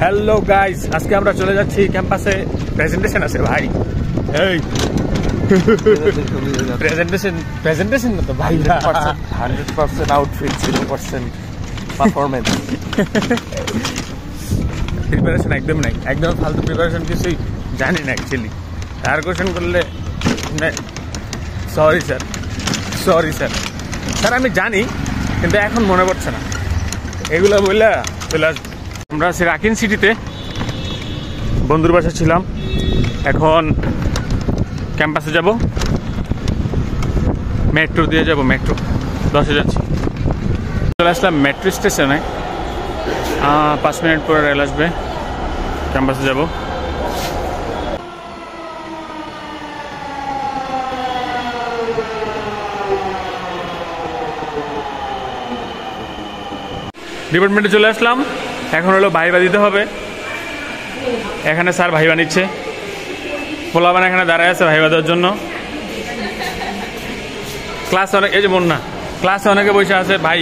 Hello guys, আজকে আমরা চলে যাচ্ছি ক্যাম্পাসে। প্রেজেন্টেশন আছে ভাই। এই প্রেজেন্টেশন না তো ভাই, 100% আউটফিট, 0% পারফরম্যান্স। প্রিপারেশন একদম নাই, একদম ফালতু প্রিপারেশন, কিছুই জানি না অ্যাকচুয়ালি। আর কোশ্চেন করলে সরি স্যার স্যার আমি জানি, কিন্তু এখন মনে পড়ছে না। এগুলো বললে চলে আসবে। আমরা রাকিন সিটিতে বন্ধুর বাসা ছিলাম, এখন ক্যাম্পাসে যাব, মেট্রো দিয়ে যাব। মেট্রো 10-এ যাচ্ছি। চলে আসলাম মেট্রো স্টেশনে। 5 মিনিট পরে রেল আসবে, ক্যাম্পাসে যাব। ডিপার্টমেন্টে চলে আসলাম, এখন হলো ভাইবা দিতে হবে। এখানে স্যার ভাইবা নিচ্ছে, পোলাবান এখানে দাঁড়ায় আছে ভাইবা দেওয়ার জন্য। ক্লাসে অনেক, এই যে মন না, ক্লাসে অনেকে বসে আছে ভাই।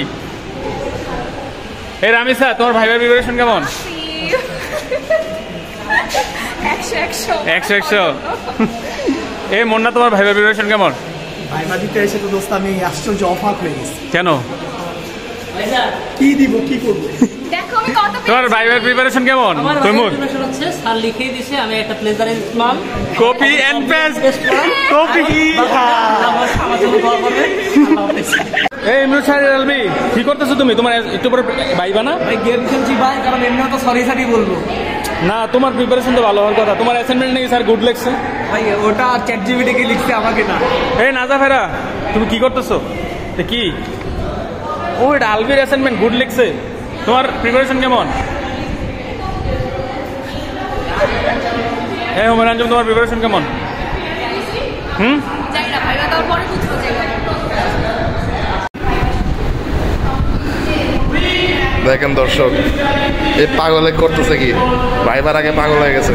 এই রামি স্যার, তোমার ভাইবার প্রিপারেশন কেমন? 100 এই মন না, তোমার ভাইবার প্রিপারেশন কেমন? ভাইবা দিতে এসে তো দোস্ত আমি আশ্চর্য অবাক হয়ে গেছি। কেন? কি দিব, কি করব? তোমার ভাইবার প্রিপারেশন কেমন? তৈমুর স্যার লিখে দিয়েছে, আমি একটা প্লেজার ইসলাম কপি এন্ড পেস্ট কপি। এই ইমরুল স্যার আলবি, কি করতেছো তুমি? তোমার একটু পরে ভাইবা না? গেম খেলছি ভাই, কারণ এমনি তো সরি বলবো না। তোমার প্রিপারেশন তো ভালো হওয়ার কথা। তোমার অ্যাসাইনমেন্ট নাকি স্যার গুড লিখছে ভাই, ওটা চ্যাট জিপিটি কে লিখছে, আমাকে না। এই নাজা ফেরা, তুমি কি করতেছো? কি ও এটা আলবির অ্যাসাইনমেন্ট গুড লিখছে, তোমার প্রিপারেশন কেমন? হ্যাঁ হুমায়ুন আঞ্জুম, তোমার প্রিপারেশন কেমন? দেখেন দর্শক, এই পাগলে করতেছে কি, ভাইবার আগে পাগল হয়ে গেছে।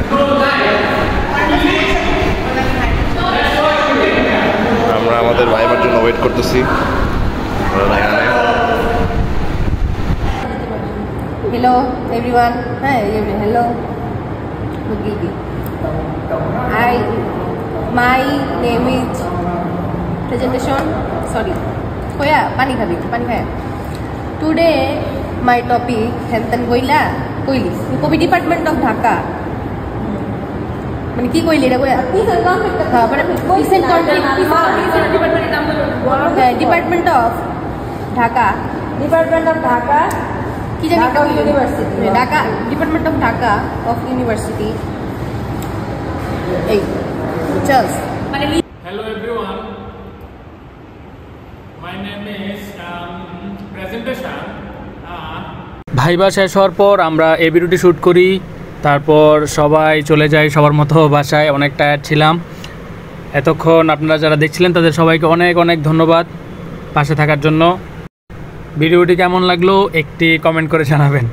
আমরা আমাদের ভাইবার জন্য ওয়েট করতেছি। Hello everyone. Hi, hello. My name is presentation. Sorry. Koya, pani khabi, pani khaya. Today my topic Henten Koila, Koili. Kopi Department of Dhaka. মানে কি কইলি এটা কইয়া? হ্যাঁ, মানে recent conflict department of Dhaka, department of Dhaka কি জানি Dhaka university, Dhaka department of Dhaka of university. এই চল মানে hello everyone, my name is presentation. Viva শেষ হওয়ার পর আমরা এই ভিডিওটি শ্যুট করি, তারপর সবাই চলে যায় সবার মতো বাসায়। অনেক টায়ার্ড ছিলাম। এতক্ষণ আপনারা যারা দেখছিলেন তাদের সবাইকে অনেক অনেক ধন্যবাদ পাশে থাকার জন্য। ভিডিওটি কেমন লাগলো একটি কমেন্ট করে জানাবেন।